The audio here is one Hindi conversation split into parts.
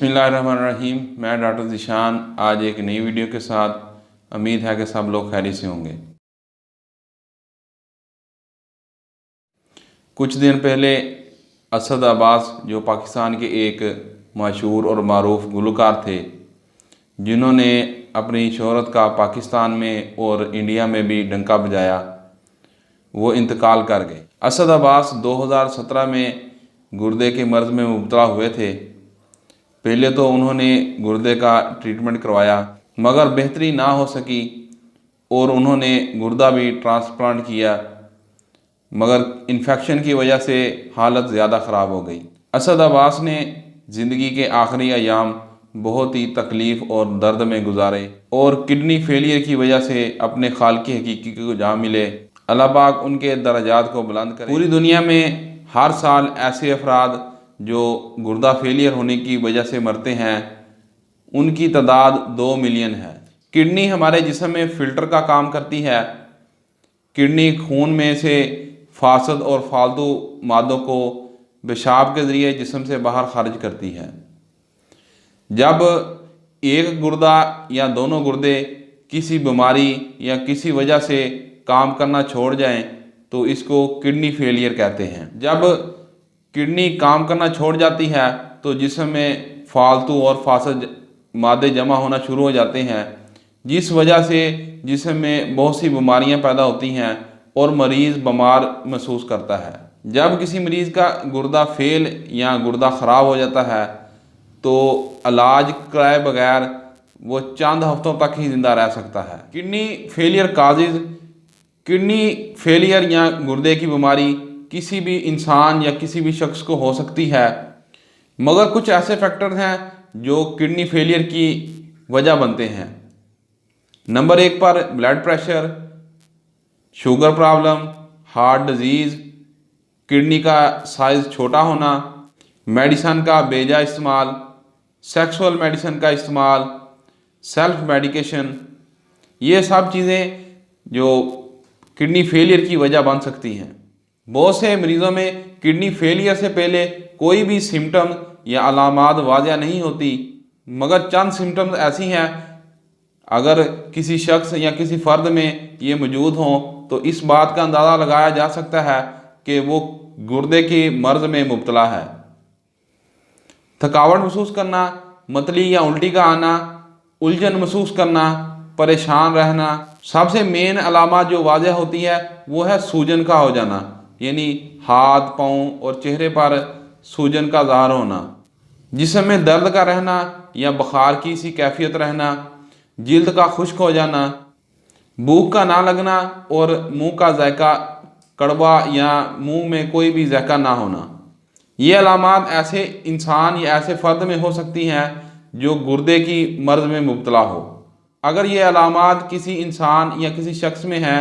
बिस्मिल्लाहिर्रहमानिर्रहीम। मैं डॉक्टर ज़ीशान आज एक नई वीडियो के साथ। उम्मीद है कि सब लोग खैरियत से होंगे। कुछ दिन पहले असद अब्बास जो पाकिस्तान के एक मशहूर और मारूफ गुलकार थे, जिन्होंने अपनी शोहरत का पाकिस्तान में और इंडिया में भी डंका बजाया, वो इंतकाल कर गए। असद अब्बास 2017 में गुर्दे के मर्ज़ में मुब्तला हुए थे। पहले तो उन्होंने गुर्दे का ट्रीटमेंट करवाया, मगर बेहतरी ना हो सकी और उन्होंने गुर्दा भी ट्रांसप्लांट किया, मगर इन्फेक्शन की वजह से हालत ज़्यादा ख़राब हो गई। असद अब्बास ने ज़िंदगी के आखिरी अयाम बहुत ही तकलीफ़ और दर्द में गुजारे और किडनी फेलियर की वजह से अपने खालिक हकीकी को जा मिले। अल्लाह पाक उनके दर्जात को बुलंद करे। पूरी दुनिया में हर साल ऐसे अफराद जो गुर्दा फेलियर होने की वजह से मरते हैं, उनकी तादाद 2 मिलियन है। किडनी हमारे जिस्म में फ़िल्टर का काम करती है। किडनी खून में से फासद और फालतू मादों को पेशाब के ज़रिए जिस्म से बाहर खारिज करती है। जब एक गुर्दा या दोनों गुर्दे किसी बीमारी या किसी वजह से काम करना छोड़ जाएं, तो इसको किडनी फेलियर कहते हैं। जब किडनी काम करना छोड़ जाती है तो जिस्म में फालतू और फासद मादे जमा होना शुरू हो जाते हैं, जिस वजह से जिस्म में बहुत सी बीमारियां पैदा होती हैं और मरीज़ बीमार महसूस करता है। जब किसी मरीज़ का गुर्दा फेल या गुर्दा ख़राब हो जाता है तो इलाज कराए बगैर वो चंद हफ्तों तक ही ज़िंदा रह सकता है। Kidney failure causes. Kidney failure या गुर्दे की बीमारी किसी भी इंसान या किसी भी शख्स को हो सकती है, मगर कुछ ऐसे फैक्टर्स हैं जो किडनी फेलियर की वजह बनते हैं। नंबर 1 पर blood pressure, sugar problem, heart disease, kidney का साइज़ छोटा होना, मेडिसन का बेजा इस्तेमाल, सेक्सुअल मेडिसिन का इस्तेमाल, सेल्फ मेडिकेशन, ये सब चीज़ें जो किडनी फेलियर की वजह बन सकती हैं। बहुत से मरीज़ों में किडनी फेलियर से पहले कोई भी सिम्टम या अलामात वाज़ह नहीं होती, मगर चंद सिम्टम्स ऐसी हैं, अगर किसी शख्स या किसी फ़र्द में ये मौजूद हों तो इस बात का अंदाज़ा लगाया जा सकता है कि वो गुर्दे के मर्ज़ में मुब्तला है। थकावट महसूस करना, मतली या उल्टी का आना, उलझन महसूस करना, परेशान रहना। सबसे मेन अलामत जो वाज़ह होती है वो है सूजन का हो जाना, यानी हाथ, पाँव और चेहरे पर सूजन का ज़ाहिर होना, जिस्म में दर्द का रहना या बुखार की सी कैफियत रहना, जिल्द का खुश्क हो जाना, भूख का ना लगना और मुंह का जायका कड़वा या मुंह में कोई भी जायका ना होना। ये अलामत ऐसे इंसान या ऐसे फ़र्द में हो सकती हैं जो गुर्दे की मर्ज़ में मुब्तला हो। अगर ये अलामत किसी इंसान या किसी शख्स में है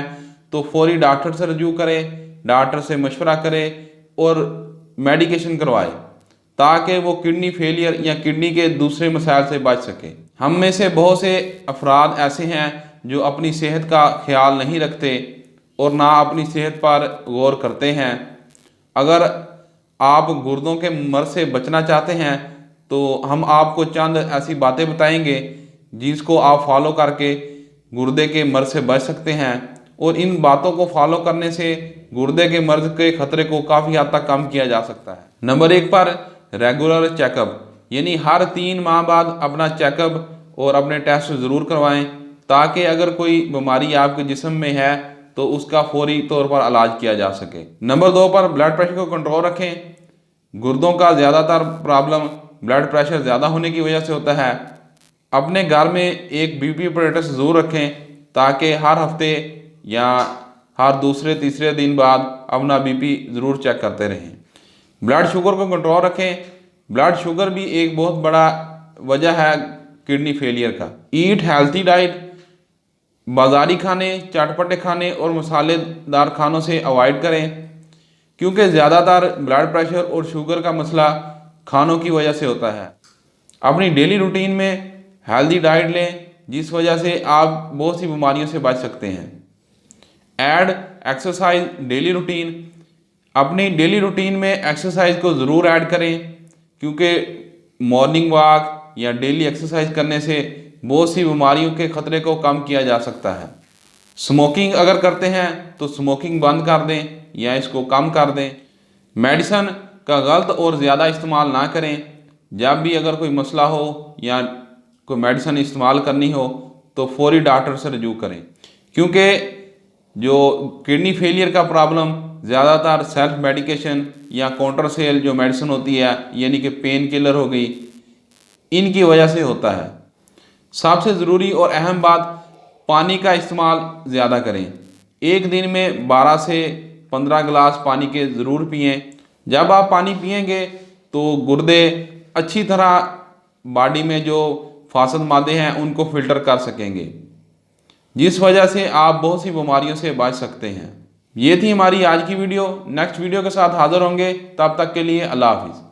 तो फौरी डॉक्टर से रजू करे, डॉक्टर से मशवरा करे और मेडिकेशन करवाए, ताकि वो किडनी फेलियर या किडनी के दूसरे मसाइल से बच सके। हम में से बहुत से अफराद ऐसे हैं जो अपनी सेहत का ख्याल नहीं रखते और ना अपनी सेहत पर गौर करते हैं। अगर आप गुर्दों के मर्ज़ से बचना चाहते हैं तो हम आपको चंद ऐसी बातें बताएंगे जिसको आप फॉलो करके गुर्दे के मर्ज़ से बच सकते हैं, और इन बातों को फॉलो करने से गुर्दे के मर्ज़ के ख़तरे को काफ़ी हद तक कम किया जा सकता है। नंबर 1 पर रेगुलर चेकअप, यानी हर 3 माह बाद अपना चेकअप और अपने टेस्ट ज़रूर करवाएं, ताकि अगर कोई बीमारी आपके जिस्म में है तो उसका फौरी तौर पर इलाज किया जा सके। नंबर 2 पर ब्लड प्रेशर को कंट्रोल रखें। गुर्दों का ज़्यादातर प्रॉब्लम ब्लड प्रेशर ज़्यादा होने की वजह से होता है। अपने घर में एक बीपी ऑपरेटर्स ज़रूर रखें, ताकि हर हफ्ते या हर दूसरे तीसरे दिन बाद अपना बीपी ज़रूर चेक करते रहें। ब्लड शुगर को कंट्रोल रखें। ब्लड शुगर भी एक बहुत बड़ा वजह है किडनी फेलियर का। ईट हेल्थी डाइट। बाज़ारी खाने, चटपटे खाने और मसालेदार खानों से अवॉइड करें, क्योंकि ज़्यादातर ब्लड प्रेशर और शुगर का मसला खानों की वजह से होता है। अपनी डेली रूटीन में हेल्दी डाइट लें, जिस वजह से आप बहुत सी बीमारियों से बच सकते हैं। Add exercise daily routine. अपनी डेली रूटीन में एक्सरसाइज को ज़रूर ऐड करें, क्योंकि मॉर्निंग वॉक या डेली एक्सरसाइज करने से बहुत सी बीमारियों के ख़तरे को कम किया जा सकता है। स्मोकिंग अगर करते हैं तो स्मोकिंग बंद कर दें या इसको कम कर दें। मेडिसिन का गलत और ज़्यादा इस्तेमाल ना करें। जब भी अगर कोई मसला हो या कोई मेडिसिन इस्तेमाल करनी हो तो फौरी डॉक्टर से रजू करें, क्योंकि जो किडनी फेलियर का प्रॉब्लम ज़्यादातर सेल्फ मेडिकेशन या काउंटर सेल जो मेडिसिन होती है, यानी कि पेन किलर हो गई, इनकी वजह से होता है। सबसे ज़रूरी और अहम बात, पानी का इस्तेमाल ज़्यादा करें। एक दिन में 12 से 15 गिलास पानी के ज़रूर पिएं। जब आप पानी पिएंगे तो गुर्दे अच्छी तरह बॉडी में जो फासद मादे हैं उनको फिल्टर कर सकेंगे, जिस वजह से आप बहुत सी बीमारियों से बच सकते हैं। ये थी हमारी आज की वीडियो। नेक्स्ट वीडियो के साथ हाज़िर होंगे, तब तक के लिए अल्लाह हाफिज़।